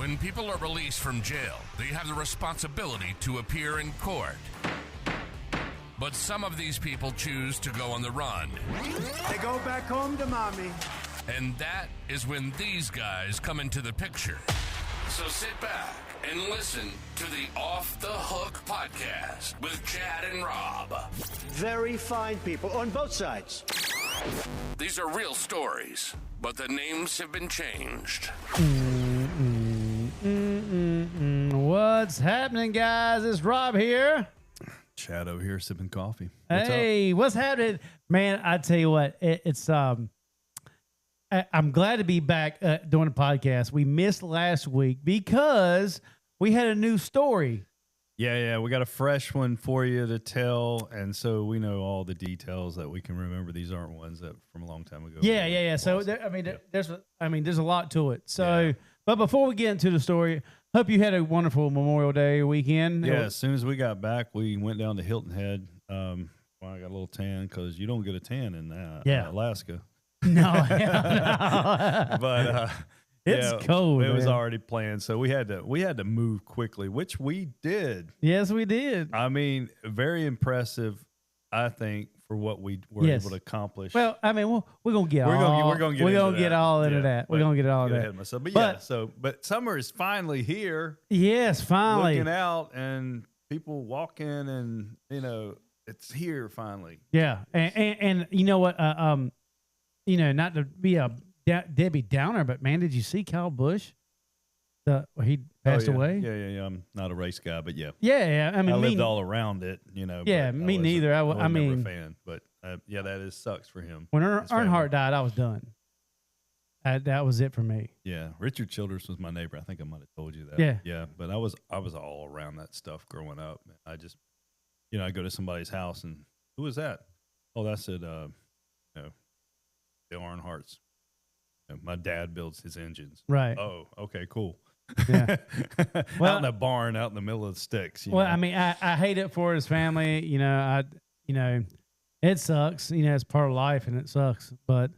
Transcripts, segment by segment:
When people are released from jail, they have the responsibility to appear in court. But some of these people choose to go on the run. They go back home to mommy. And that is when these guys come into the picture. So sit back and listen to the Off the Hook podcast with Chad and Rob. Very fine people on both sides. These are real stories, but the names have been changed. What's happening, guys? It's Rob here. Chad over here sipping coffee. What's happening? Man, I tell you what, I'm glad to be back doing a podcast. We missed last week because we had a new story. Yeah, we got a fresh one for you to tell, and so we know all the details that we can remember. These aren't ones that from a long time ago. Yeah. So there's a lot to it. So, but before we get into the story, hope you had a wonderful Memorial Day weekend. Yeah, as soon as we got back, we went down to Hilton Head. I got a little tan because you don't get a tan in Alaska. No, but it's cold. It was already planned, so we had to move quickly, which we did. Yes, we did. I mean, very impressive, I think, for what we were able to accomplish. Well, I mean, we're gonna get all into that. We're gonna get all of that. Ahead of myself. But summer is finally here. Yes, finally. Looking out and people walking, and it's here finally. Yeah, and you know what? Not to be a Debbie Downer, but man, did you see Kyle Busch? He passed away. Yeah. I'm not a race guy, but yeah. Yeah. I mean, I lived all around it, Yeah, me neither. I mean, never a fan, but that sucks for him. When Earnhardt died, I was done. That was it for me. Yeah, Richard Childress was my neighbor. I think I might have told you that. Yeah. But I was all around that stuff growing up. I just, I go to somebody's house and who was that? Oh, that's it. The Earnhardts. My dad builds his engines. Right. Oh, okay, cool. Yeah. Well, out in a barn, out in the middle of the sticks. I mean, I hate it for his family. It sucks. It's part of life, and it sucks. But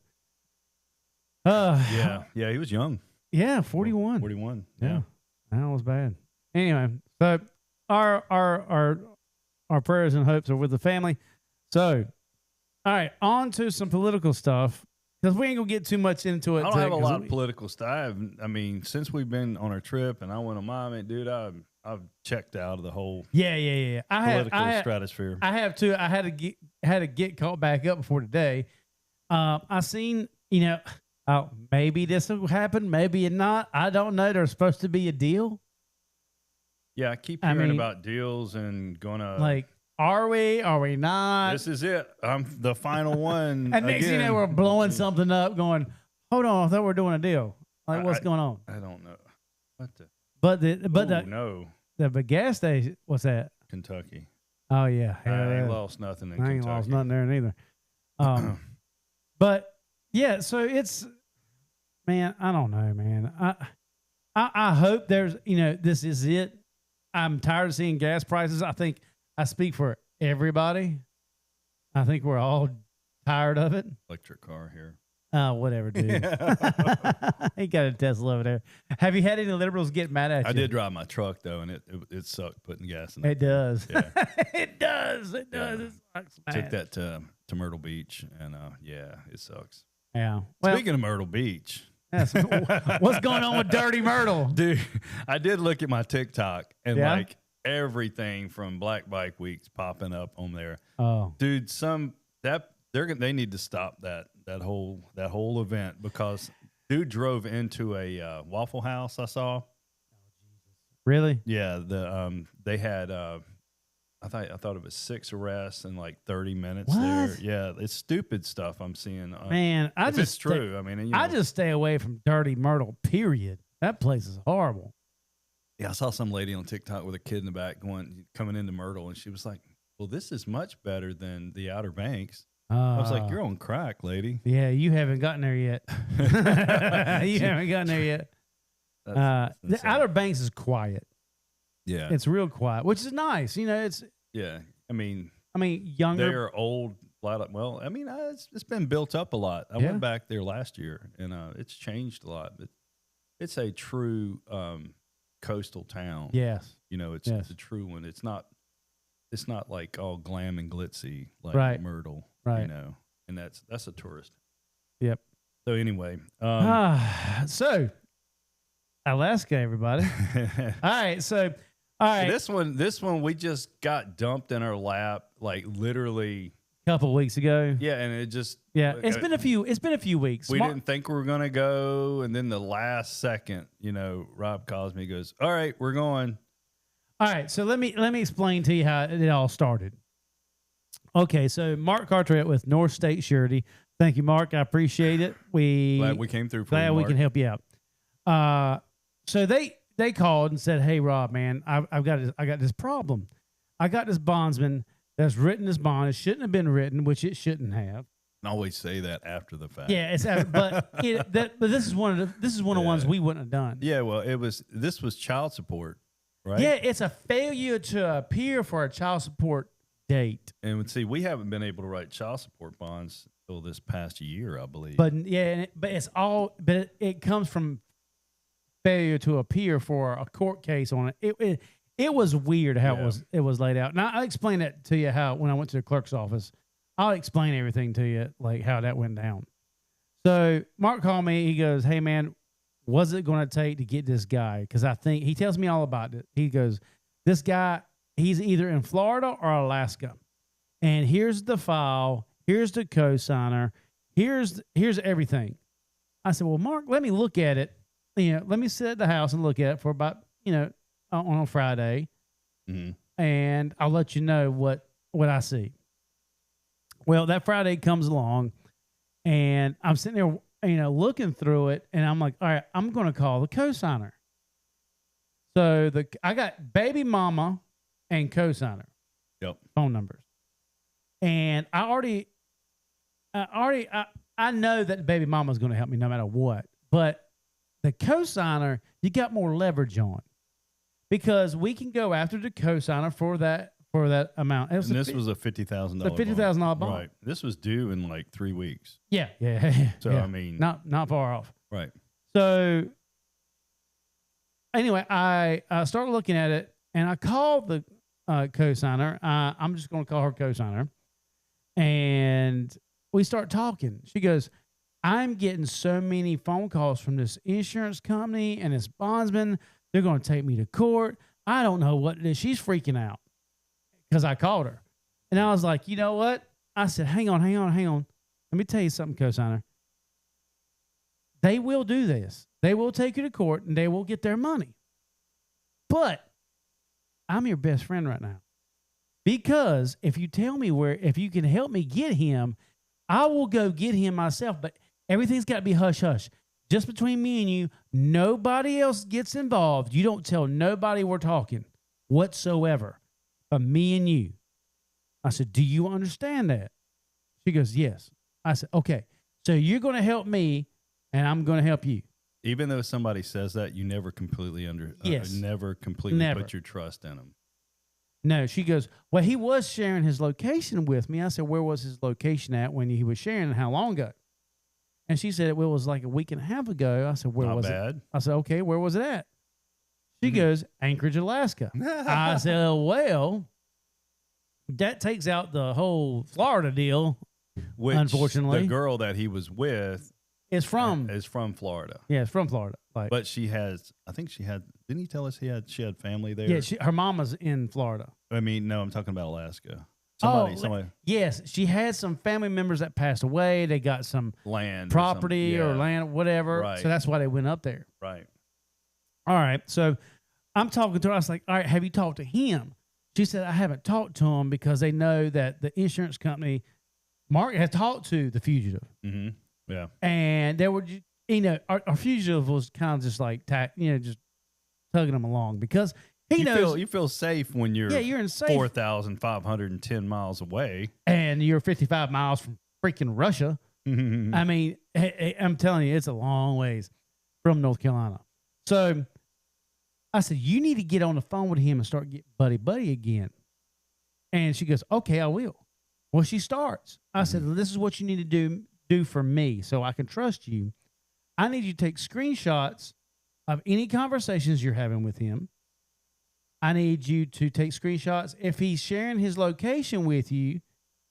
yeah, he was young. Yeah, 41. 41. Yeah, that was bad. Anyway, so our prayers and hopes are with the family. So, all right, on to some political stuff. Because we ain't going to get too much into it. I don't have a lot of political stuff. I mean, since we've been on our trip and I went on mine, dude, I've checked out of the whole political stratosphere. I have too. I had to get caught back up before today. I seen, maybe this will happen, maybe not. I don't know. There's supposed to be a deal. Yeah, I keep hearing about deals and going to... Are we? Are we not? This is it. I'm the final one. And next thing you know, we're blowing something up going, hold on, I thought we were doing a deal. What's going on? I don't know. What the? The gas station, what's that? Kentucky. Oh, yeah. I ain't lost nothing in Kentucky. I ain't lost nothing there neither. But, yeah, so it's, man, I don't know, man. I hope there's, this is it. I'm tired of seeing gas prices. I think I speak for everybody. I think we're all tired of it. Electric car here. Whatever, dude. He got a Tesla over there. Have you had any liberals get mad at you? I did drive my truck, though, and it sucked putting gas in it. It does. Yeah. It does. It does. Yeah. It sucks, man. Took that to Myrtle Beach, and it sucks. Yeah. Well, speaking of Myrtle Beach. What's going on with Dirty Myrtle? Dude, I did look at my TikTok, and everything from Black Bike Week's popping up on there. Oh, dude, they need to stop that whole event because dude drove into a Waffle House I saw. Really? Yeah, they had I thought it was 6 arrests in like 30 minutes there. Yeah, it's stupid stuff I'm seeing. Man, it's true. I just stay away from Dirty Myrtle. Period. That place is horrible. Yeah, I saw some lady on TikTok with a kid in the back coming into Myrtle, and she was like, "Well, this is much better than the Outer Banks." I was like, "You're on crack, lady." Yeah, you haven't gotten there yet. You haven't gotten there yet. The Outer Banks is quiet. Yeah, it's real quiet, which is nice. It's I mean, younger. They're old. Well, it's been built up a lot. I went back there last year, and it's changed a lot. But it's a true coastal town. Yes. You know, it's a true one. It's not like all glam and glitzy like Right. Myrtle. Right. You know, and that's a tourist. Yep. So anyway, so Alaska, everybody. All right. So, all right. This one we just got dumped in our lap, like literally a couple weeks ago. Yeah, and it just it's been a few weeks. We didn't think we were gonna go, and then the last second, you know, Rob calls me, goes, "All right, we're going." All right, so let me explain to you how it all started. Okay, so Mark Carteret with North State Surety. Thank you, Mark. I appreciate it. Glad we came through for you, glad we Mark. can help you out. So they called and said, "Hey, Rob, man, I got this problem. I got this bondsman that's written this bond. It shouldn't have been written, which it shouldn't have." I always say that after the fact. Yeah, but this is one of the ones we wouldn't have done. Yeah, well, this was child support, right? Yeah, it's a failure to appear for a child support date. And see, we haven't been able to write child support bonds until this past year, I believe. But it comes from failure to appear for a court case on it. It was weird how it was laid out. Now I'll explain that to you when I went to the clerk's office. I'll explain everything to you, like how that went down. So Mark called me. He goes, "Hey man, what's it going to take to get this guy?" Because I think he tells me all about it. He goes, "This guy, he's either in Florida or Alaska, and here's the file, here's the cosigner, here's everything." I said, "Well, Mark, let me look at it. Let me sit at the house and look at it for about on a Friday, and I'll let you know what I see." Well, that Friday comes along, and I'm sitting there, looking through it, and I'm like, all right, I'm going to call the cosigner. So I got baby mama and cosigner phone numbers, and I know that baby mama is going to help me no matter what, but the cosigner you got more leverage on because we can go after the cosigner for that amount. This was a $50,000 bond. $50,000 bond. Right. This was due in like 3 weeks. Yeah. So, yeah. I mean. Not far off. Right. So, anyway, I started looking at it, and I called the cosigner. I'm just going to call her cosigner. And we start talking. She goes, "I'm getting so many phone calls from this insurance company and this bondsman. They're going to take me to court. I don't know what it is." She's freaking out. Because I called her. And I was like, you know what? I said, hang on. Let me tell you something, cosigner. They will do this. They will take you to court, and they will get their money. But I'm your best friend right now. Because if you tell me if you can help me get him, I will go get him myself. But everything's got to be hush-hush. Just between me and you, nobody else gets involved. You don't tell nobody we're talking whatsoever. But me and you. I said, "Do you understand that?" She goes, "Yes." I said, "Okay, so you're going to help me, and I'm going to help you." Even though somebody says that, you never completely never put your trust in them. No, she goes, "Well, he was sharing his location with me." I said, "Where was his location at when he was sharing, and how long ago?" And she said, "Well, it was like a week and a half ago." I said, "Where was it?" I said, "Okay, where was it at?" She goes, "Anchorage, Alaska." I said, "Well, that takes out the whole Florida deal." Which, unfortunately, the girl that he was with is from Florida. Yeah, it's from Florida. But didn't he tell us she had family there? Yeah, her mama's in Florida. I mean, no, I'm talking about Alaska. Somebody. Yes, she had some family members that passed away. They got some land, property or land, whatever. Right. So that's why they went up there. Right. All right. So I'm talking to her. I was like, "All right, have you talked to him?" She said, "I haven't talked to him because they know that the insurance company, Mark, had talked to the fugitive." Mm-hmm. Yeah. And they were, our fugitive was kind of just like, just tugging them along because he knows. You feel safe when you're in safe 4,510 miles away. And you're 55 miles from freaking Russia. Mm-hmm. I mean, I'm telling you, it's a long ways from North Carolina. So I said, "You need to get on the phone with him and start getting buddy again." And she goes, "Okay, I will." Well, she starts. I said, "This is what you need to do for me so I can trust you. I need you to take screenshots of any conversations you're having with him. I need you to take screenshots. If he's sharing his location with you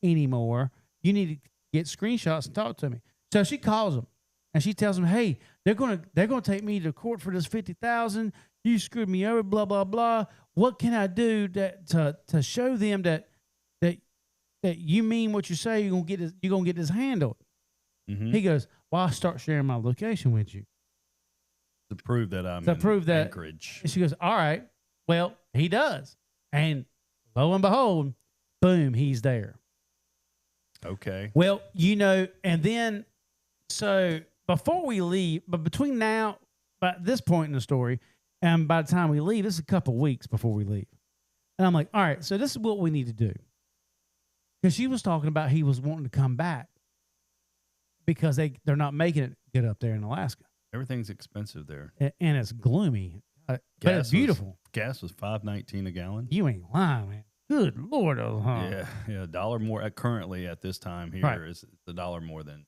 anymore, you need to get screenshots and talk to me. So she calls him and she tells him, hey, they're gonna take me to court for this $50,000. You screwed me over, blah, blah, blah. What can I do to show them that you mean what you say you're gonna get this handled? Mm-hmm. He goes, well, I'll start sharing my location with you. To prove that I'm in Anchorage. And she goes, all right. Well, he does. And lo and behold, boom, he's there. Okay. Well, and then, so before we leave, but between now, by this point in the story, and by the time we leave, this is a couple of weeks before we leave. And I'm like, all right, so this is what we need to do. Because she was talking about he was wanting to come back because they're not making it good up there in Alaska. Everything's expensive there. And it's gloomy. But it's beautiful. Gas was $5.19 a gallon. You ain't lying, man. Good Lord. Yeah, $1 more currently at this time here right. is $1 more than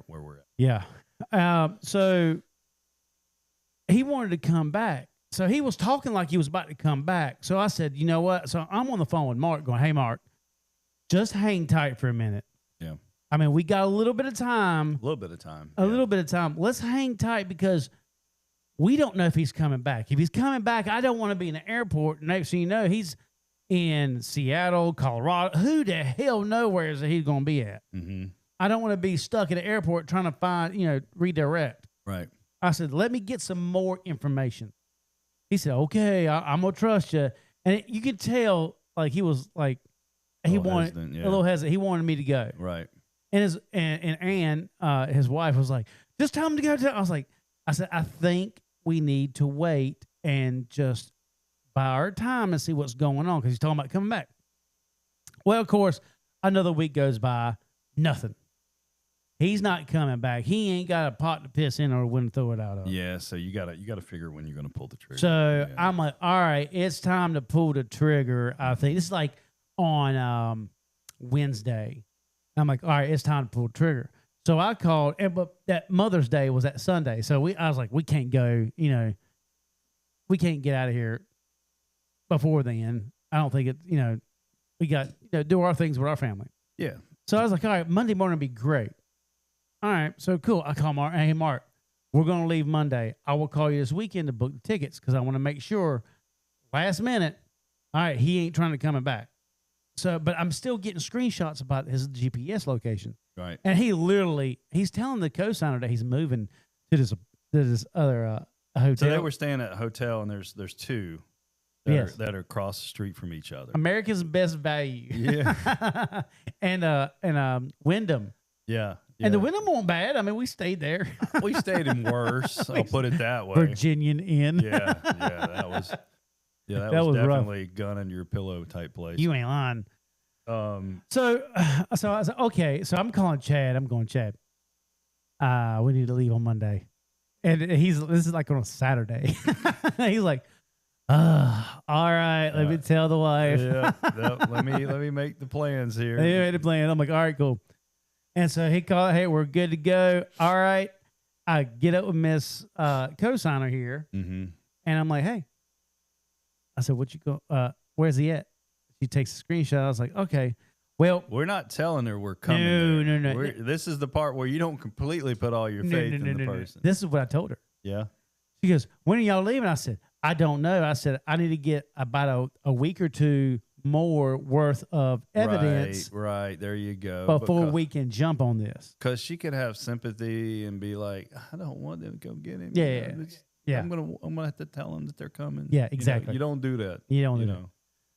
where we're at. Yeah. So he wanted to come back. So he was talking like he was about to come back. So I said, you know what? So I'm on the phone with Mark going, hey, Mark, just hang tight for a minute. Yeah. I mean, we got a little bit of time. A little bit of time. A little bit of time. Let's hang tight because we don't know if he's coming back. If he's coming back, I don't want to be in the airport. Next thing you know, he's in Seattle, Colorado. Who the hell knows where he's going to be at? Mm-hmm. I don't want to be stuck at the airport trying to find, redirect. Right. I said, let me get some more information. He said, okay, I'm going to trust you. And you could tell, like, he was like, he wanted a little hesitant. He wanted me to go. Right. And Ann, his wife, was like, just tell him to go. I said, I think we need to wait and just buy our time and see what's going on because he's talking about coming back. Well, of course, another week goes by, nothing. He's not coming back. He ain't got a pot to piss in or when to throw it out of. Yeah, so you gotta figure when you're gonna pull the trigger. So I'm like, all right, it's time to pull the trigger. I think this is like on Wednesday. I'm like, all right, it's time to pull the trigger. So I called, but that Mother's Day was that Sunday. So I was like, we can't go, we can't get out of here before then. I don't think we got, do our things with our family. Yeah. So I was like, all right, Monday morning would be great. All right, so cool. I call Mark. Hey, Mark, we're going to leave Monday. I will call you this weekend to book the tickets because I want to make sure last minute, all right, he ain't trying to come back. So, but I'm still getting screenshots about his GPS location. Right. And he's telling the cosigner that he's moving to this other hotel. So they were staying at a hotel, and there's two that are across the street from each other. America's Best Value. Yeah. and Wyndham. Yeah. And the Wyndham wasn't bad. I mean, we stayed there. We stayed in worse. I'll put it that way. Virginian Inn. Yeah, that was was definitely rough. Gun in your pillow type place. You ain't lying. So I was like, okay. So I'm calling Chad. I'm going, Chad. We need to leave on Monday, and this is like on a Saturday. He's like, all right. Let me tell the wife. Let me make the plans here. He made the plan. I'm like, all right, cool. And so he called, hey, we're good to go. All right. I get up with Miss cosigner here. Mm-hmm. And I'm like, hey. I said, where's he at? She takes a screenshot. I was like, okay. Well, we're not telling her we're coming. No. This is the part where you don't completely put all your faith in the person. This is what I told her. Yeah. She goes, when are y'all leaving? I said, I don't know. I said, I need to get about a week or two more worth of evidence. Right. There you go. Before we can jump on this. Because she could have sympathy and be like, I don't want them to go get him. Yeah. I'm gonna have to tell them that they're coming. Yeah, exactly. You don't do that. You don't do that.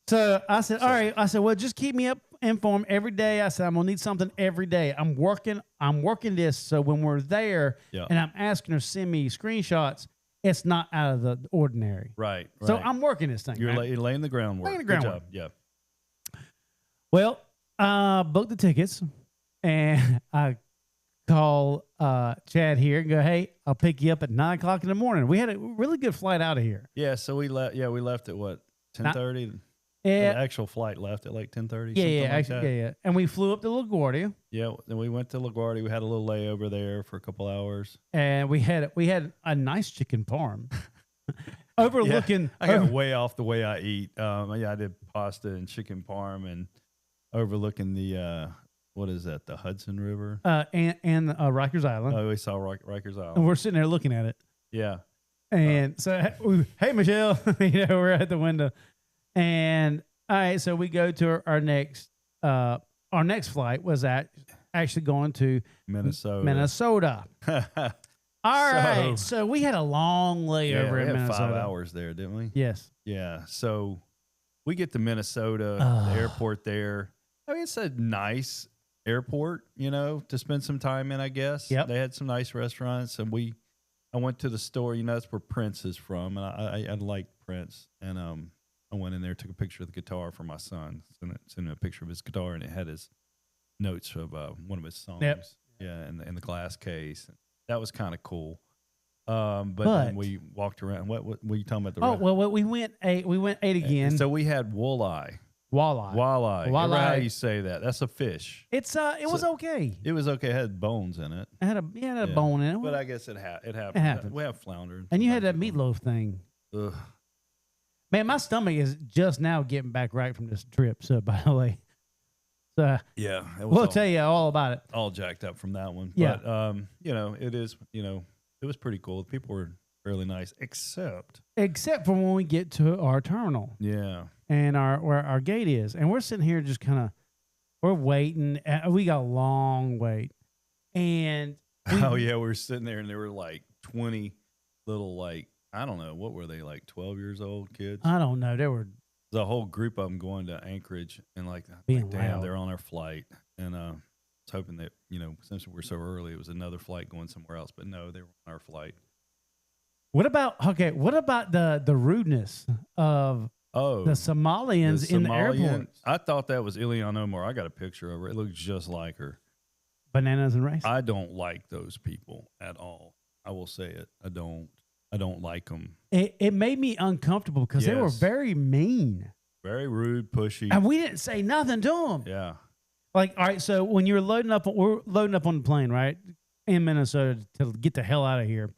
So I said, all right. I said, well, just keep me informed every day. I said, I'm gonna need something every day. I'm working this so when we're there and I'm asking her to send me screenshots, it's not out of the ordinary. Right. So I'm working this thing. You're laying the groundwork. Good job. Yeah. Well, booked the tickets and I call Chad here and go, hey, I'll pick you up at 9 o'clock in the morning. We had a really good flight out of here. Yeah, so we left at what, 10:30? Yeah. The actual flight left at like 10:30. Yeah. And we flew up to LaGuardia. Yeah, then we went to LaGuardia. We had a little layover there for a couple hours. And we had a nice chicken parm overlooking. I got way off the way I eat. I did pasta and chicken parm and overlooking the what is that? The Hudson River. And Rikers Island. Oh, we saw Rikers Island. And we're sitting there looking at it. Yeah. And hey Michelle, we're at the window. And all right, so we go to our next flight was actually going to Minnesota. All right, so we had a long layover in Minnesota. 5 hours there, didn't we? Yes. Yeah. So we get to Minnesota, the airport there. I mean, it's a nice airport, to spend some time in, I guess. Yep. They had some nice restaurants, and I went to the store. That's where Prince is from, and I like Prince, and I went in there, took a picture of the guitar for my son, sent him a picture of his guitar, and it had his notes of one of his songs. Yep. Yeah, in the glass case. That was kind of cool. But then we walked around. What were you talking about? We went ate again. So we had walleye. Walleye. How you say that? That's a fish. It was okay. It was okay. It had bones in it. It had a bone in it. But I guess it happened. It happened. We have flounder. And you had that meatloaf thing. Ugh. Man, my stomach is just now getting back right from this trip. So, by the way, so yeah, we'll tell you all about it. All jacked up from that one. Yeah. But it is. It was pretty cool. People were really nice, except for when we get to our terminal. Yeah. And where our gate is, and we're sitting here just kind of we're waiting. We got a long wait, and we were sitting there, and there were like 20 little I don't know, what were they, like 12 years old kids? I don't know. There's a whole group of them going to Anchorage, and damn, they're on our flight, and I was hoping that since we're so early, it was another flight going somewhere else, but no, they were on our flight. What about the rudeness of the Somalians in the airport? I thought that was Ilhan Omar. I got a picture of her. It looks just like her. Bananas and rice. I don't like those people at all. I will say it. I don't like them. It made me uncomfortable because they were very mean. Very rude, pushy. And we didn't say nothing to them. Yeah. All right, so when we're loading up on the plane, right, in Minnesota to get the hell out of here.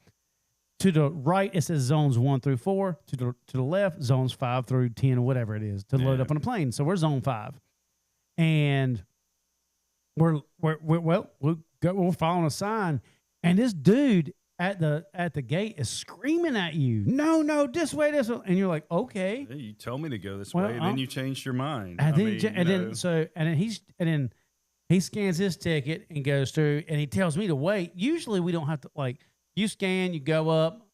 To the right, it says zones 1 through 4. To the left, zones 5 through 10, whatever it is, to load up on the plane. So we're zone 5, and we're following a sign, and this dude at the gate is screaming at you, no, this way, and you're like, okay. Hey, you told me to go this way, and then you changed your mind. And then he scans his ticket and goes through, and he tells me to wait. Usually we don't have to you scan, you go up,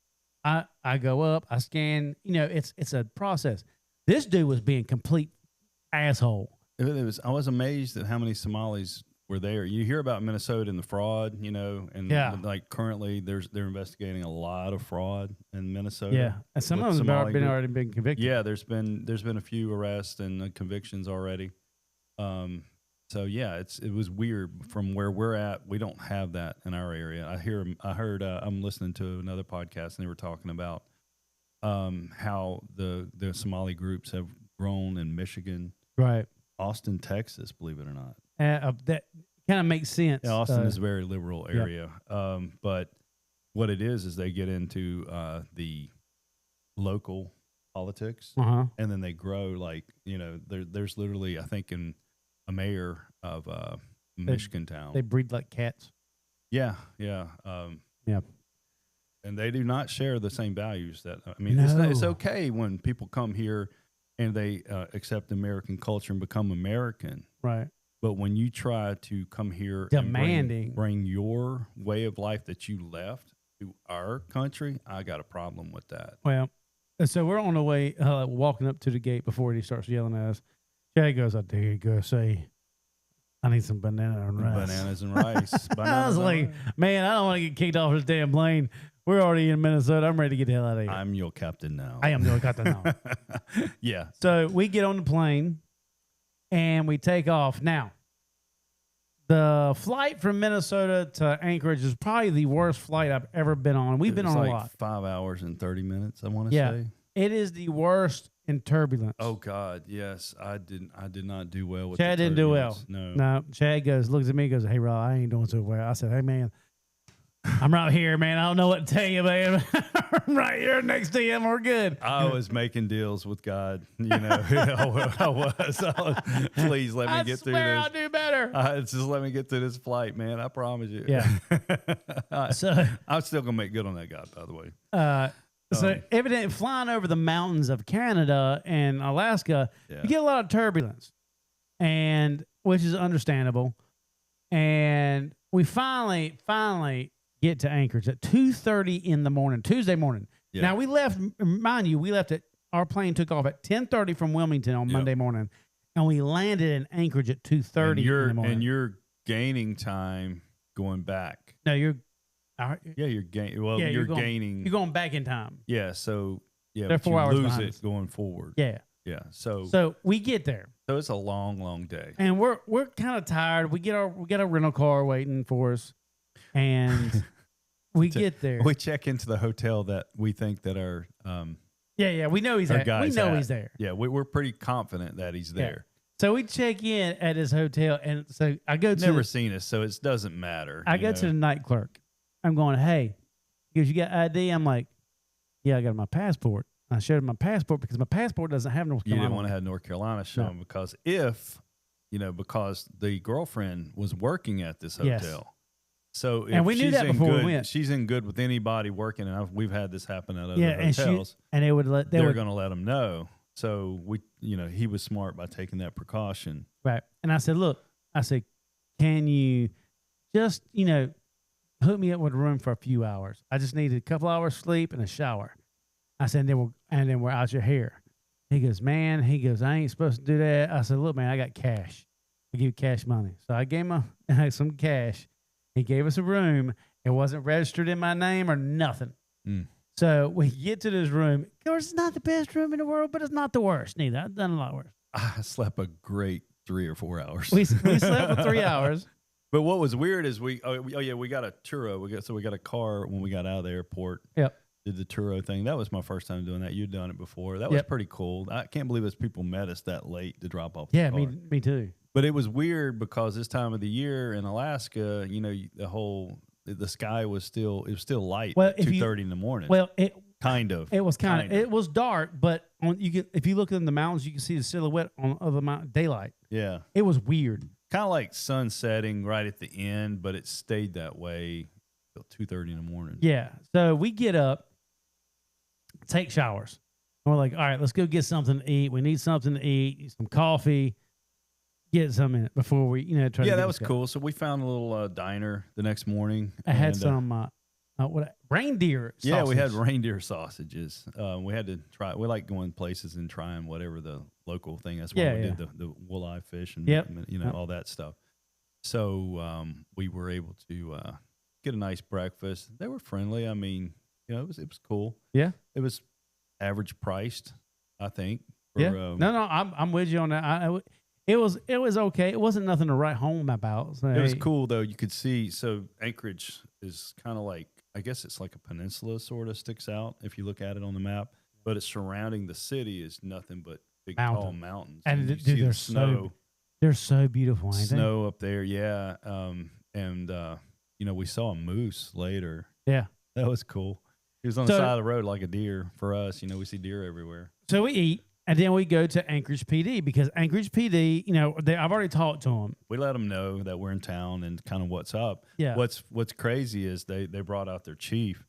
I go up, I scan. It's a process. This dude was being complete asshole. I was amazed at how many Somalis were there. You hear about Minnesota and the fraud, and currently they're investigating a lot of fraud in Minnesota. Yeah, and some of them have already been convicted. Yeah, there's been a few arrests and convictions already. So yeah, it was weird from where we're at. We don't have that in our area. I'm listening to another podcast, and they were talking about how the Somali groups have grown in Michigan, right? Austin, Texas, believe it or not. That kind of makes sense. Yeah, Austin is a very liberal area, but what it is they get into the local politics, and then they grow there's literally, I think, in a mayor of Michigan town. They breed like cats. Yeah. And they do not share the same values it's okay when people come here and they accept American culture and become American. Right. But when you try to come here demanding and bring your way of life that you left to our country, I got a problem with that. Well, so we're on the way, walking up to the gate before he starts yelling at us. Jay goes, I dare you go say, I need some banana and rice. Bananas and rice. I was like, man, I don't want to get kicked off this damn plane. We're already in Minnesota. I'm ready to get the hell out of here. I'm your captain now. I am your captain now. Yeah. So we get on the plane and we take off. Now, the flight from Minnesota to Anchorage is probably the worst flight I've ever been on. We've been on a lot. 5 hours and 30 minutes, I want to say. It is the worst in turbulence. Oh God, yes, I did not do well with Chad the didn't do well. turbulence. No. No, Chad looks at me, goes, "Hey, Rob, I ain't doing so well." I said, "Hey, man, I'm right here, man. I don't know what to tell you, man. I'm right here next to him. We're good." I was making deals with God. You know, I was. Please let me get through this. I'll do better. Just let me get through this flight, man. I promise you. Yeah. So I'm still gonna make good on that God, by the way. So evidently flying over the mountains of Canada and Alaska, Yeah. you get a lot of turbulence, and which is understandable. And we finally get to Anchorage at 2:30 in the morning, Tuesday morning. Yeah. Now we left, mind you, our plane took off at 10:30 from Wilmington on Monday morning, and we landed in Anchorage at 2:30 in the morning. And you're gaining time going back. No, you're You're gaining. Well, Yeah, you're going, gaining. You're going back in time. Yeah. So yeah, They're but 4 you hours lose behind it us. going forward. Yeah. Yeah. So So we get there. it's a long day. And we're kind of tired. We get our rental car waiting for us, and we get there. We check into the hotel that we think that our We know he's our there. We guy's know at. he's there. Yeah, we're pretty confident that he's there. So we check in at his hotel, and so I go to Never seen us, so it doesn't matter. I you go know? to the night clerk. I'm going, "Hey," he goes, "You got ID?" I'm like, "Yeah, I got my passport." I showed him my passport because my passport doesn't have North You Carolina. didn't want to have North Carolina shown because because the girlfriend was working at this hotel. Yes. So if And we knew she's that in before we good, went. she's in good with anybody working, and we've had this happen at other and hotels. and they would let They're going to let them know. So he was smart by taking that precaution. right. And I said, "Look," I said, "Can you just hook me up with a room for a few hours? I just needed a couple hours sleep and a shower." I said, and then we're out your hair." He goes, "Man," he goes, "I ain't supposed to do that." I said, "Look, man, I got cash. I give you cash money." So I gave him some cash. He gave us a room. It wasn't registered in my name or nothing. So we get to this room. Of course, it's not the best room in the world, but it's not the worst neither. I've done a lot worse. I slept a great 3 or 4 hours. We slept for 3 hours. But what was weird is we got a Turo. We got a car when we got out of the airport. Yep. Did the Turo thing. That was my first time doing that. You'd done it before. That was pretty cool. I can't believe people met us that late to drop off the Yeah, car. me too. But it was weird because this time of the year in Alaska, the sky was still light at 2:30 in the morning. Well, it was dark, but if you look in the mountains, you can see the silhouette of the mountain daylight. Yeah. It was weird. Kind of like sun setting right at the end, but it stayed that way till 2:30 in the morning. Yeah. So we get up, take showers. And we're like, all right, let's go get something to eat. We need something to eat, some coffee, get some in it before we, try to. Yeah, get that this was going. cool. So we found a little diner the next morning. I had and, some reindeer sausage. Yeah, we had reindeer sausages. We had to try. We like going places and trying whatever the local thing. That's why we did the walleye fish and all that stuff. So we were able to get a nice breakfast. They were friendly. I mean, it was cool. Yeah, it was average priced, I think. For, yeah. I'm with you on that. It was okay. It wasn't nothing to write home about. So, it was cool though. You could see. So Anchorage is kind of like, I guess it's like a peninsula sort of sticks out if you look at it on the map, but it's surrounding the city is nothing but big tall mountains. And you dude, see they're the snow. They're so beautiful, ain't they? Snow up there, yeah. And we saw a moose later. Yeah, that was cool. He was on the side of the road like a deer. For us, we see deer everywhere. So we eat. And then we go to Anchorage PD because Anchorage PD, I've already talked to them. We let them know that we're in town and kind of what's up. Yeah. What's crazy is they brought out their chief,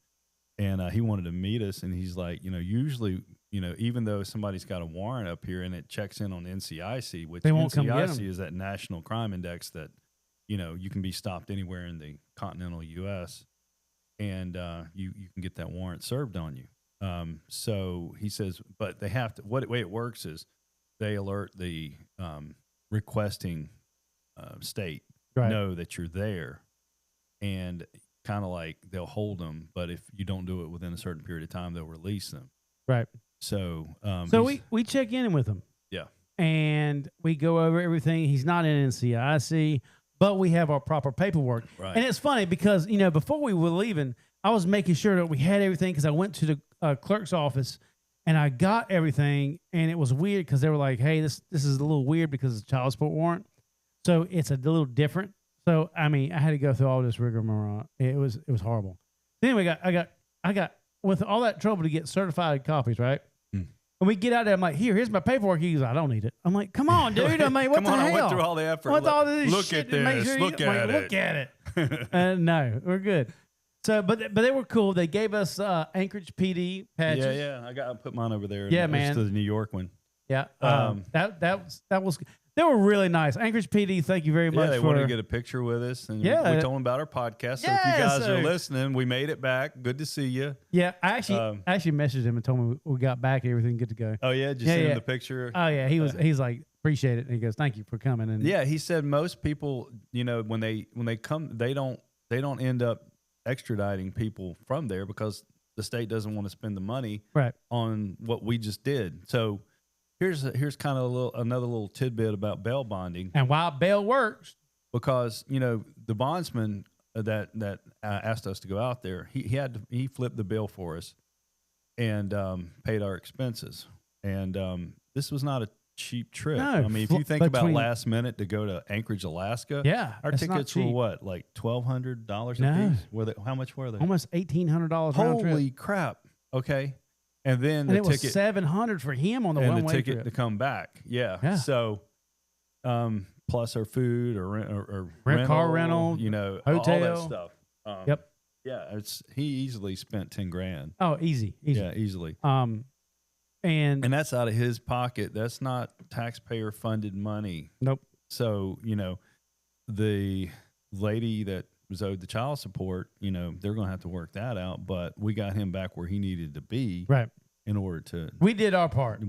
and he wanted to meet us, and he's like, usually, even though somebody's got a warrant up here and it checks in on NCIC, which they won't come get NCIC them. is that national crime index that, you can be stopped anywhere in the continental U.S. and you can get that warrant served on you. So he says, but they have to, the way it works is they alert the requesting state, know that you're there, and kind of like they'll hold them, but if you don't do it within a certain period of time, they'll release them. Right. So we check in with him. Yeah. And we go over everything. He's not in NCIC, but we have our proper paperwork. Right. And it's funny because, before we were leaving, I was making sure that we had everything because I went to the clerk's office And I got everything, and it was weird because they were like, "Hey, this is a little weird because it's a child support warrant, so it's a little different." So I mean, I had to go through all this rigmarole. It was horrible. Anyway, I got with all that trouble to get certified copies, right? When we get out there, I'm like, here's my paperwork. He goes, I don't need it. I'm like, come on, dude. I'm like, what the hell? I went through all the effort. What's all this look shit at to make this. sure Look at it. No, we're good. So, but they were cool. They gave us Anchorage PD patches. Yeah. I got to put mine over there. Yeah, man. man. To the New York one. Yeah. That was. They were really nice. Anchorage PD, thank you very much. Yeah, they wanted to get a picture with us, and we told them about our podcast. So if you guys are listening, we made it back. Good to see you. Yeah, I actually messaged him and told me we got back, everything good to go. Oh yeah, did you send him the picture? Oh yeah, he's like, appreciate it, and he goes, thank you for coming. And yeah, he said most people, when they come, they don't end up extraditing people from there because the state doesn't want to spend the money on what we just did. So here's kind of another little tidbit about bail bonding and why bail works, because the bondsman that asked us to go out there, he flipped the bill for us and paid our expenses, and this was not a cheap trip. No, I mean, if you think about last minute to go to Anchorage, Alaska, our tickets were what, like $1,200 a piece? How much were they? Almost $1,800. Holy crap! Okay. And then the ticket was $700 for him on the one-way the ticket trip to come back. Yeah. So, plus our food or car rental, hotel, all that stuff. Yep. Yeah, he easily spent $10,000. Oh, easy. Yeah, easily. And that's out of his pocket. That's not taxpayer funded money. Nope. So the lady that was owed the child support, they're going to have to work that out. But we got him back where he needed to be, right? In order to, we did our part. So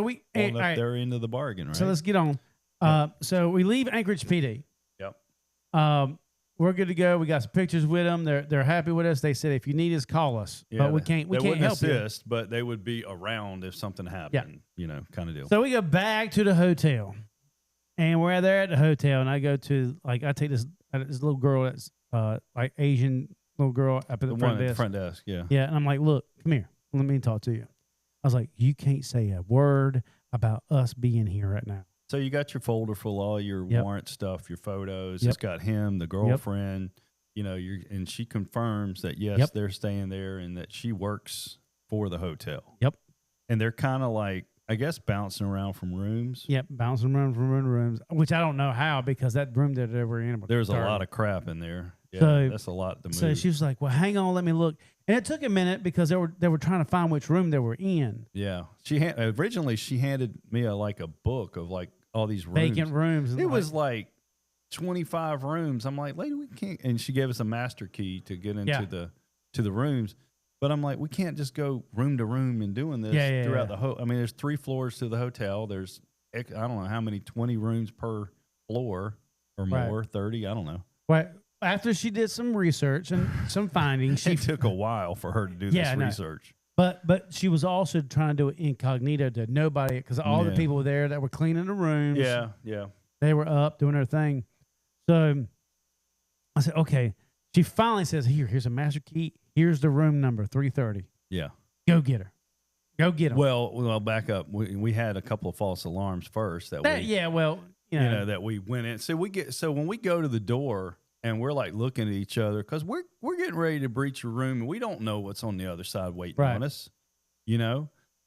we up their end of the bargain, right? So let's get on. So we leave Anchorage PD. Yep. We're good to go. We got some pictures with them. They're happy with us. They said if you need us, call us. Yeah, but we can't help assist, but they would be around if something happened. Kind of deal. So we go back to the hotel. And we're there at the hotel, and I go to, I take this little girl that's like Asian little girl up at the front desk. Yeah. Yeah, and I'm like, look, come here. Let me talk to you. I was like, you can't say a word about us being here right now. So you got your folder full of all your warrant stuff, your photos. It's got him, the girlfriend, and she confirms that, yes, they're staying there and that she works for the hotel. Yep. And they're kind of like, I guess, bouncing around from rooms. Yep, bouncing around from room to rooms, which I don't know how, because that room that they were in. There's a lot of crap in there. Yeah, so, that's a lot to move. So she was like, well, hang on, let me look. And it took a minute because they were trying to find which room they were in. Yeah. Originally, she handed me a book of all these rooms. Vacant rooms. It was like 25 rooms. I'm like, lady, we can't. And she gave us a master key to get into the rooms. But I'm like, we can't just go room to room and doing this throughout the whole. I mean, there's 3 floors to the hotel. There's, I don't know how many, 20 rooms per floor or more, 30. I don't know. Right. After she did some research and some findings, it took a while for her to do this research. But she was also trying to do it incognito to nobody, because all the people there that were cleaning the rooms. Yeah. They were up doing their thing. So I said, okay. She finally says, here's a master key. Here's the room number 330. Yeah. Go get her. Go get him. Well, back up. We had a couple of false alarms first that we went in. So when we go to the door and we're like looking at each other, because we're getting ready to breach a room and we don't know what's on the other side waiting on us,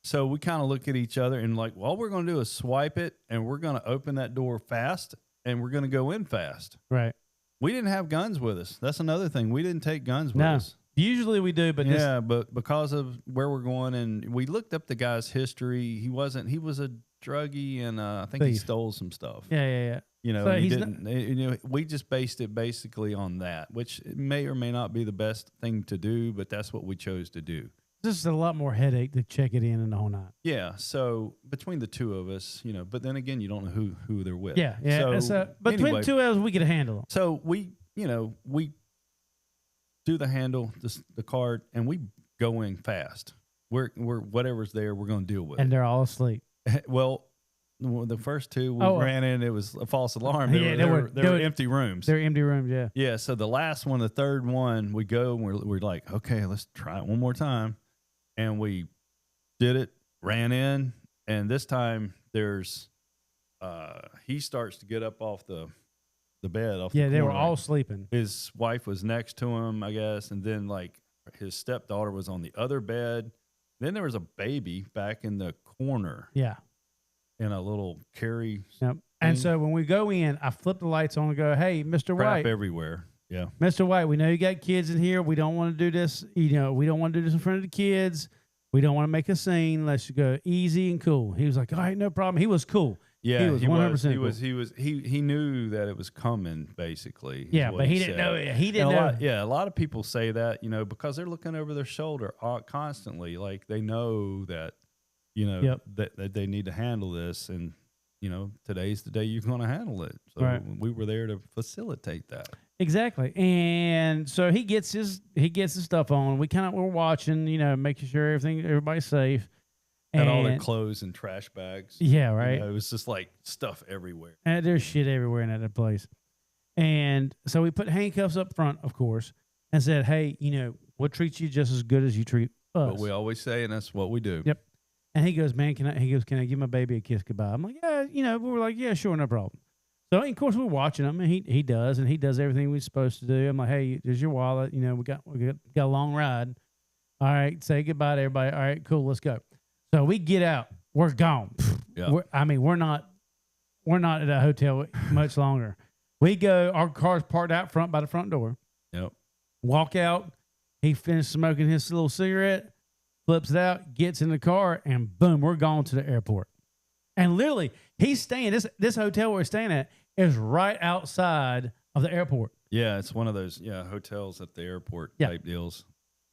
So we kind of look at each other and like, all we're going to do is swipe it and we're going to open that door fast and we're going to go in fast. Right. We didn't have guns with us. That's another thing. We didn't take guns with us. Usually we do, but but because of where we're going, and we looked up the guy's history, he was a druggie, and I think he stole some stuff. Yeah. So he didn't. We just based it basically on that, which may or may not be the best thing to do, but that's what we chose to do. This is a lot more headache to check it in and the whole night. Yeah. So between the two of us, but then again, you don't know who they're with. Yeah. So between the two of us, we could handle them. So we do the handle, the card, and we go in fast. We're whatever's there, we're going to deal with. And they're all asleep. Well, the first two we ran in, it was a false alarm. They were empty rooms. They're empty rooms, yeah. Yeah. So the last one, the third one, we go and we're like, okay, let's try it one more time. and we did it, ran in, and this time there's he starts to get up off the bed. Off Yeah, the they were corner. all sleeping. His wife was next to him, I guess, and then like his stepdaughter was on the other bed. Then there was a baby back in the corner Yeah. in a little carry. Yep. And thing. so when we go in, I flip the lights on and go, "Hey, Mr. Crap White, everywhere. Yeah. Mr. White, we know you got kids in here. We don't want to do this. We don't want to do this in front of the kids. We don't want to make a scene. Let's go easy and cool." He was like, "All right, no problem." He was cool. Yeah, he was 100%. He knew that it was coming, basically. Yeah, is what but he didn't said. know it. He didn't And know. a lot of people say that, because they're looking over their shoulder constantly. Like they know that, Yep. that they need to handle this, and today's the day you're going to handle it. So Right. we were there to facilitate that. Exactly. And so he gets his stuff on. We're watching, making sure everybody's safe. Had all their And- clothes and trash bags. Yeah, right. It was just like stuff everywhere. And there's shit everywhere in that place. And so we put handcuffs up front, of course, and said, "Hey, we'll treat you just as good as you treat us." But we always say, and that's what we do. Yep. And he goes, "Man, can I give my baby a kiss goodbye?" I'm like, "Yeah, we were like, yeah, sure, no problem." So of course we're watching him, and he does everything we're supposed to do. I'm like, "Hey, there's your wallet. We got a long ride. All right, say goodbye to everybody. All right, cool, let's go." So we get out. We're gone. Yeah. We're not at a hotel much longer. We go. Our car's parked out front by the front door. Yep. Walk out. He finished smoking his little cigarette, flips it out, gets in the car, and boom, we're gone to the airport. And literally, he's staying. This hotel we're staying at is right outside of the airport. Yeah, it's one of those hotels at the airport type deals.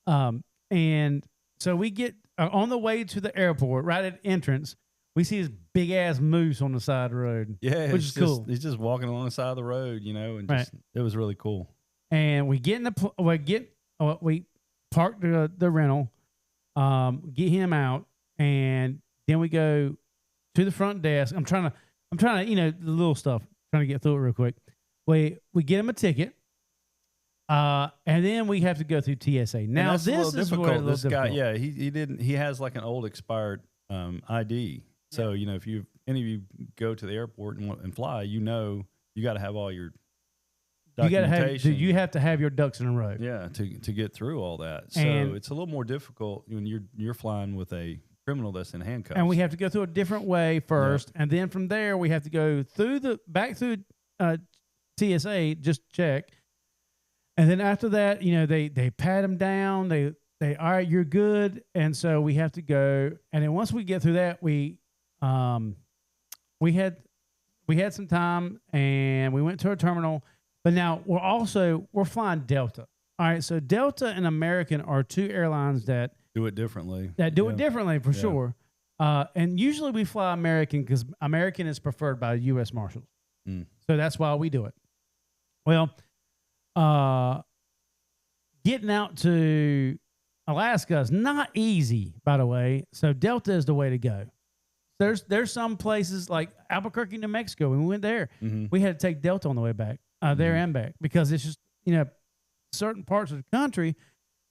And so we get on the way to the airport, right at entrance, we see this big ass moose on the side of the road. Yeah, which is cool. He's just walking along the side of the road, and Right. just it was really cool. And we get we park the rental, get him out, and then we go to the front desk. I'm trying to the little stuff, trying to get through it real quick. We get him a ticket, and then we have to go through TSA. Now this this is where a little this guy, difficult. he has like an old expired ID. So if any of you go to the airport and fly, you got to have all your documentation. You have to have your ducks in a row. Yeah, to get through all that. So And- it's a little more difficult when you're flying with a criminal that's in handcuffs. And we have to go through a different way first, and then from there we have to go back through TSA, just check, and then after that, they pat him down. They all right, you're good, and so we have to go. And then once we get through that, we had some time, and we went to a terminal. But now we're flying Delta. All right, so Delta and American are two airlines that do it differently. it differently for sure. And usually we fly American because American is preferred by U.S. Marshals. So that's why we do it. Well, getting out to Alaska is not easy, by the way. So Delta is the way to go. There's some places like Albuquerque, New Mexico. When we went there, we had to take Delta on the way back, there and back, because it's just, certain parts of the country,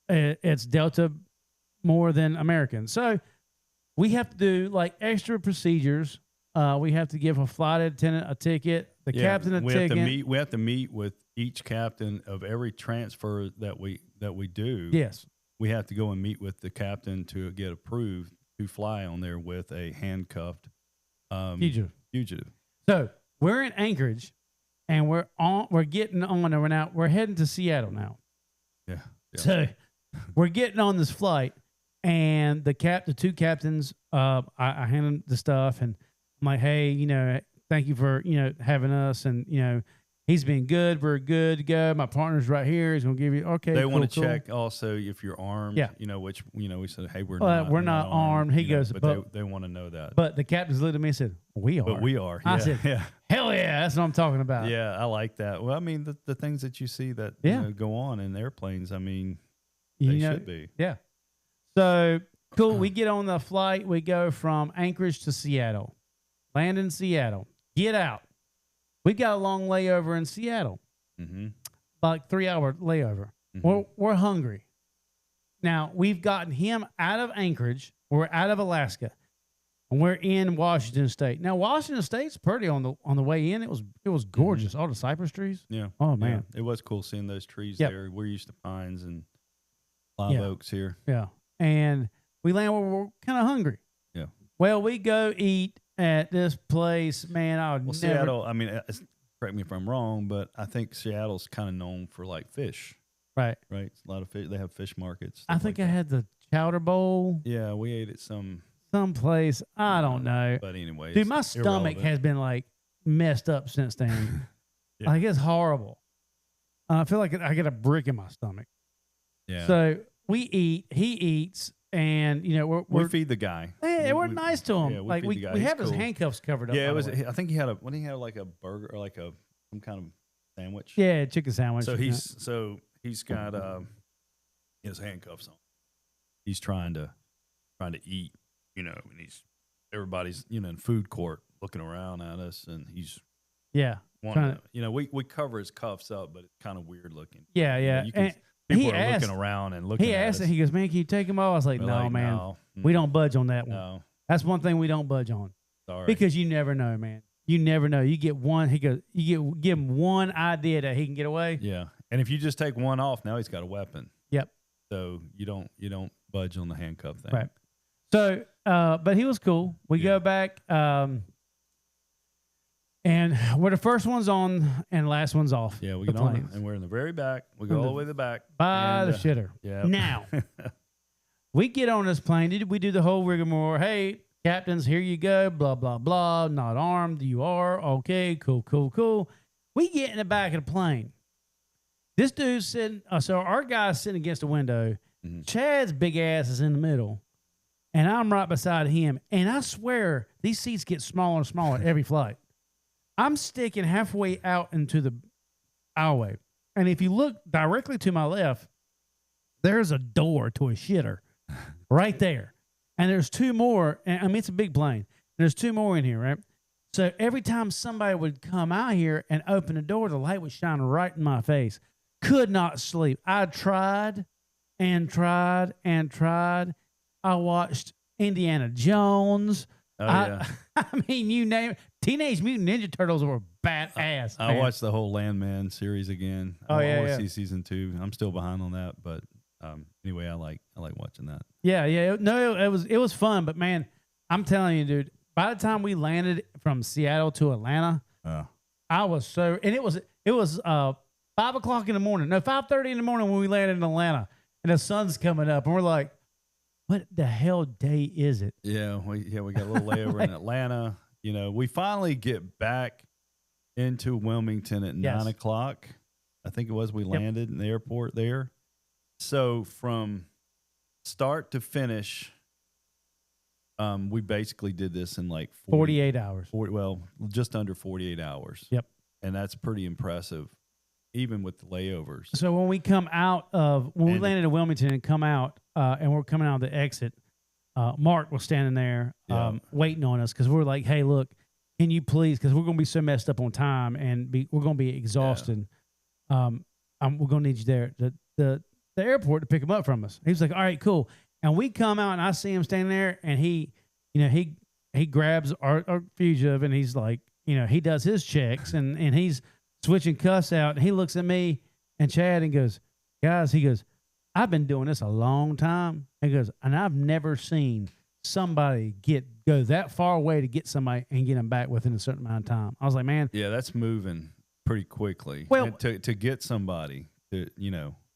it's Delta more than American. So we have to do like extra procedures. We have to give a flight attendant a ticket, the captain a ticket. We have to meet with each captain of every transfer that we do. Yes. We have to go and meet with the captain to get approved to fly on there with a handcuffed fugitive. So we're in Anchorage, and we're getting on, and we're heading to Seattle now. Yeah. So we're getting on this flight, and the two captains, I hand them the stuff, and I'm like, "Hey, thank you for having us, and he's been good. We're good to go. My partner's right here. He's gonna give you okay." They cool, want to cool. check also if you're armed. Yeah. Which we said, hey, we're We're not not armed. He goes, but they want to know that. But the captains looked at me and said, "We are." But we are. I Yeah, said, yeah. "Hell yeah, that's what I'm talking about." Yeah, I like that. Well, I mean, the things that you see that go on in airplanes, I mean, they should be. Yeah. So cool. We get on the flight. We go from Anchorage to Seattle. Land in Seattle. Get out. We got a long layover in Seattle. Mm-hmm. Like 3-hour layover. We're hungry. Now we've gotten him out of Anchorage. We're out of Alaska, and we're in Washington State. Now Washington State's pretty on the way in. It was gorgeous. All the cypress trees. Yeah. Oh man, it was cool seeing those trees Yep. there. We're used to pines and live oaks here. Yeah. And we land where we're kind of hungry. Yeah. Well, we go eat at this place, man. I would Well, never. Seattle. I mean, correct me if I'm wrong, but I think Seattle's kind of known for like fish. Right. Right. A lot of fish. They have fish markets. I think I had the chowder bowl. Yeah, we ate at some Someplace. I don't know. But anyway, Dude, my stomach has been like messed up since then. Yeah. Like it's horrible. I feel like I get a brick in my stomach. Yeah. So we eat, he eats, and you know we feed the guy. Hey, we're nice to him. Yeah, like feed the guy. we He's have his cool. handcuffs covered up. Yeah, by it was. the way. I think he had like a burger or like some kind of sandwich. Yeah, chicken sandwich. So he's got his handcuffs on. He's trying to eat, you know, and everybody's, you know, in food court looking around at us, and he's wanting to, you know, we cover his cuffs up, but it's kind of weird looking. Yeah, You know, yeah. you can, And people he are asked- looking around and looking He at asked us. it. He goes, "Man, can you take them all?" I was like, We're "No, like, man, no, we don't budge on that one. No, That's one thing we don't budge on sorry. because you never know, man. You never know. You get one. He goes, give him one idea that he can get away. Yeah, and if you just take one off, now he's got a weapon. Yep. So you don't budge on the handcuff thing. Right. So, but he was cool. We go back, and we're the first ones on and last ones off. Yeah, we the get on planes. and we're in the very back. We go all the way to the back. By and, the shitter. Yeah. Now, we get on this plane. We do the whole rigmarole. Hey, captains, here you go. Blah, blah, blah. Not armed. You are. Okay, cool, cool, cool. We get in the back of the plane. This dude's sitting. So our guy's sitting against the window. Mm-hmm. Chad's big ass is in the middle. And I'm right beside him. And I swear, these seats get smaller and smaller every flight. I'm sticking halfway out into the aisleway. And if you look directly to my left, there's a door to a shitter right there. And there's two more. And I mean, it's a big plane. There's two more in here, right? So every time somebody would come out here and open the door, the light would shine right in my face. Could not sleep. I tried and tried and tried. I watched Indiana Jones. Oh, yeah. I mean, you name it. Teenage Mutant Ninja Turtles were badass. I watched the whole Landman series again. Oh, I yeah, want to yeah. see season 2. I'm still behind on that, but anyway, I like watching that. Yeah. No, it was fun, but man, I'm telling you, dude. By the time we landed from Seattle to Atlanta, I was so, and it was 5:00 in the morning. No, 5:30 in the morning when we landed in Atlanta, and the sun's coming up, and we're like, what the hell day is it? Yeah, we got a little layover in Atlanta. You know, we finally get back into Wilmington at 9 o'clock. I think it was. We landed in the airport there. So from start to finish, we basically did this in like 48 hours. Just under 48 hours. Yep. And that's pretty impressive, even with the layovers. So when we come out of, we landed in Wilmington and come out, and we're coming out of the exit, Mark was standing there waiting on us because we're like, hey, look, can you please, because we're going to be so messed up on time and we're going to be exhausted. We're going to need you there at the airport to pick him up from us. He was like, all right, cool. And we come out and I see him standing there and he grabs our fugitive and he's like, he does his checks and he's switching cuffs out. And he looks at me and Chad and goes, guys, he goes, I've been doing this a long time. He goes, and I've never seen somebody go that far away to get somebody and get them back within a certain amount of time. I was like, man. Yeah, that's moving pretty quickly. Well, and to get somebody to,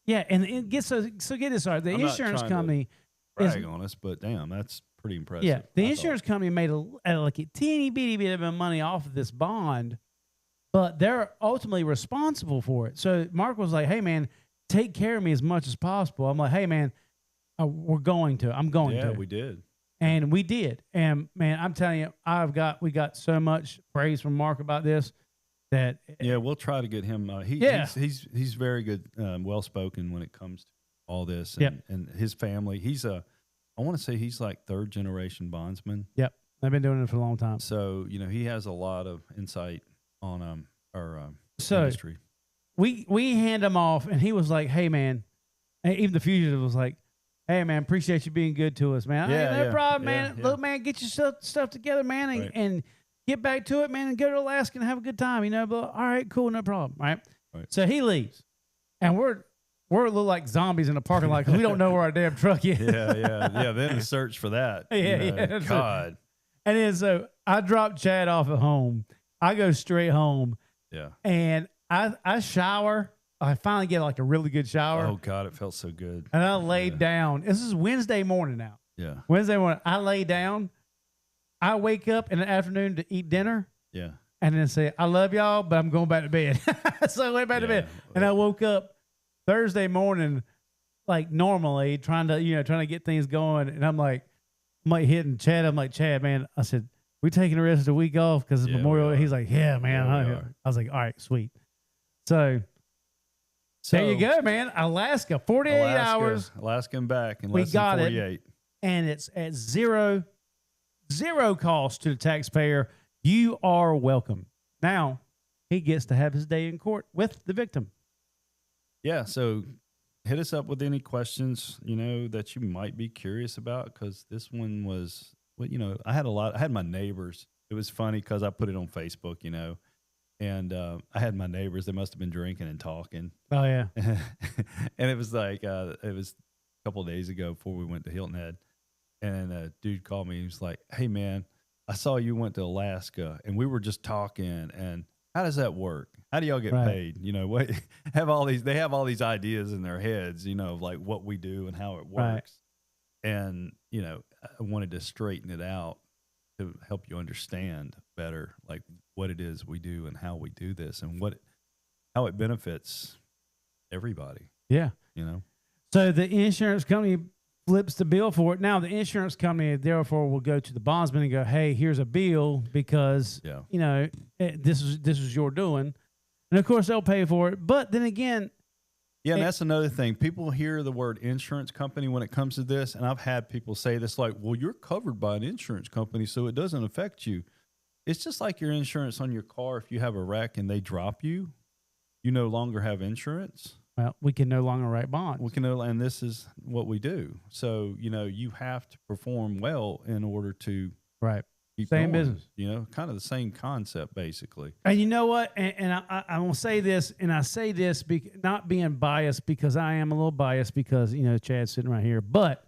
Yeah, and it gets so get this right. The I'm not insurance trying to company brag on us, but damn, that's pretty impressive. Yeah, the I insurance thought. company made like a teeny bitty bit of money off of this bond, but they're ultimately responsible for it. So Mark was like, hey, man, take care of me as much as possible. I'm like, hey, man, I'm going to. Yeah, we did. And we did. And, man, I'm telling you, we got so much praise from Mark about this that. Yeah, we'll try to get him. He's very good, well-spoken when it comes to all this. And his family, I want to say he's like third-generation bondsman. Yep. They've been doing it for a long time. So, he has a lot of insight on our So, industry. We hand him off, and he was like, hey, man, and even the fugitive was like, Hey, man, appreciate you being good to us, man. Yeah, no yeah, problem, yeah, man. yeah. Look, man, get your stuff together, man, and, Right. and get back to it, man, and go to Alaska and have a good time, But all right, cool, no problem, right? So he leaves, and we're a little like zombies in the parking lot because we don't know where our damn truck is. Yeah. Then search for that. Yeah. God. And then so I dropped Chad off at home. I go straight home, Yeah. and I shower. I finally get like a really good shower. Oh God, it felt so good. And I laid down. This is Wednesday morning now. Yeah. Wednesday morning, I lay down. I wake up in the afternoon to eat dinner Yeah. and then say, I love y'all, but I'm going back to bed. So I went back to bed. And I woke up Thursday morning like normally trying to get things going. And I'm like hitting Chad. I'm like, Chad, man, I said, we taking the rest of the week off because it's Memorial. He's like, yeah, man. I was like, all right, sweet. So there you go, man. Alaska, 48 hours. Alaska and back in We less got than it. 48. And it's at zero cost to the taxpayer. You are welcome. Now he gets to have his day in court with the victim. Yeah. So hit us up with any questions, that you might be curious about. Cause this one was, I had my neighbors. It was funny cause I put it on Facebook, and I had my neighbors, they must've been drinking and talking. Oh yeah. And it was like, it was a couple of days ago before we went to Hilton Head. And a dude called me. He was like, hey man, I saw you went to Alaska and we were just talking, and how does that work? How do y'all get paid? What they have all these ideas in their heads, of like what we do and how it works. And, I wanted to straighten it out to help you understand better, like what it is we do and how we do this and how it benefits everybody. Yeah. So the insurance company flips the bill for it. Now the insurance company therefore will go to the bondsman and go, hey, here's a bill because, this is your doing. And of course they'll pay for it. But then again, and that's another thing. People hear the word insurance company when it comes to this. And I've had people say this like, well, you're covered by an insurance company, so it doesn't affect you. It's just like your insurance on your car. If you have a wreck and they drop you, you no longer have insurance. Well, we can no longer write bonds. And this is what we do. So, you have to perform well in order to keep same going. business. Kind of the same concept, basically. And you know what? And I will say this, and I say this not being biased because I am a little biased because, Chad's sitting right here. But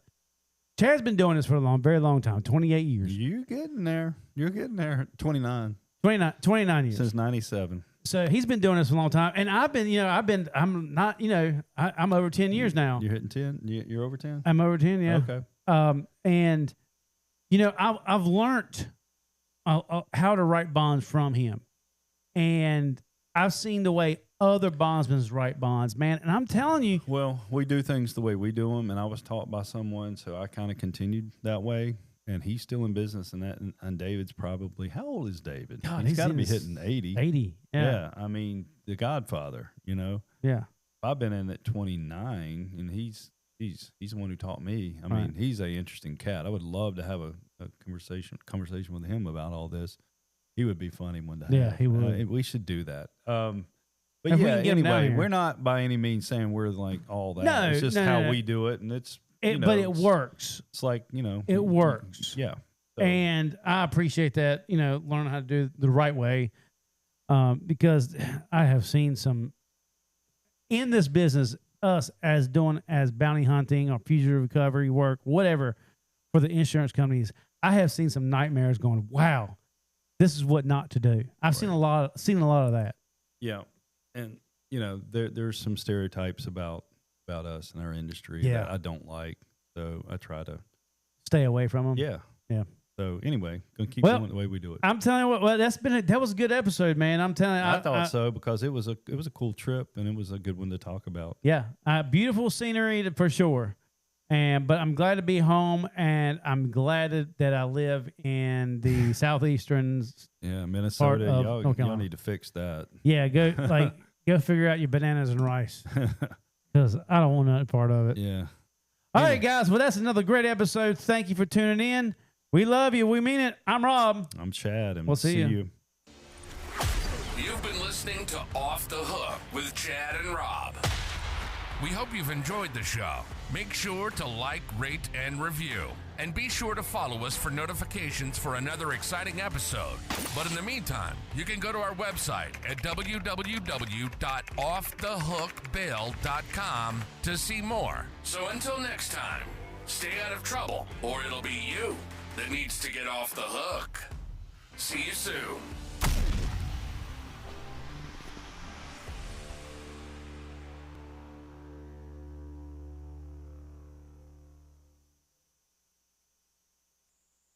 Chad's been doing this for a very long time, 28 years. You're getting there. 29 years. Since 97. So he's been doing this for a long time. And I'm over 10 years now. You're hitting 10? You're over 10? I'm over 10, yeah. Okay. And, I've learned how to write bonds from him. And I've seen the way other bondsmen write bonds, man. And I'm telling you. Well, we do things the way we do them. And I was taught by someone, so I kind of continued that way. And he's still in business, and David's probably, how old is David? God, he's got to be hitting 80. 80, yeah. I mean, the Godfather, Yeah. I've been in at 29, and he's the one who taught me. I mean, he's an interesting cat. I would love to have a conversation with him about all this. He would be funny one day. Yeah, he would. We should do that. But if yeah, anyway, we're not by any means saying we're like all that. No, it's just how we do it, and it's but it works. It's like, it works. Yeah. So. And I appreciate that, learning how to do it the right way. Because I have seen some in this business, us as bounty hunting or fugitive recovery work, whatever, for the insurance companies. I have seen some nightmares going, wow, this is what not to do. I've seen a lot of that. Yeah. And, there's some stereotypes about us and our industry that I don't like. So I try to stay away from them. Yeah. Yeah. So anyway, gonna keep doing it the way we do it. I'm telling you what, well, that was a good episode, man. I'm telling you. I thought so because it was a cool trip and it was a good one to talk about. Yeah. Beautiful scenery for sure. But I'm glad to be home, and I'm glad that I live in the southeastern. Yeah, Minnesota. Y'all need to fix that. Yeah, go figure out your bananas and rice. Because I don't want that part of it. Yeah. All right, guys. Well, that's another great episode. Thank you for tuning in. We love you. We mean it. I'm Rob. I'm Chad, and we'll see you. You've been listening to Off the Hook with Chad and Rob. We hope you've enjoyed the show. Make sure to like, rate, and review. And be sure to follow us for notifications for another exciting episode. But in the meantime, you can go to our website at www.offthehookbail.com to see more. So until next time, stay out of trouble, or it'll be you that needs to get off the hook. See you soon.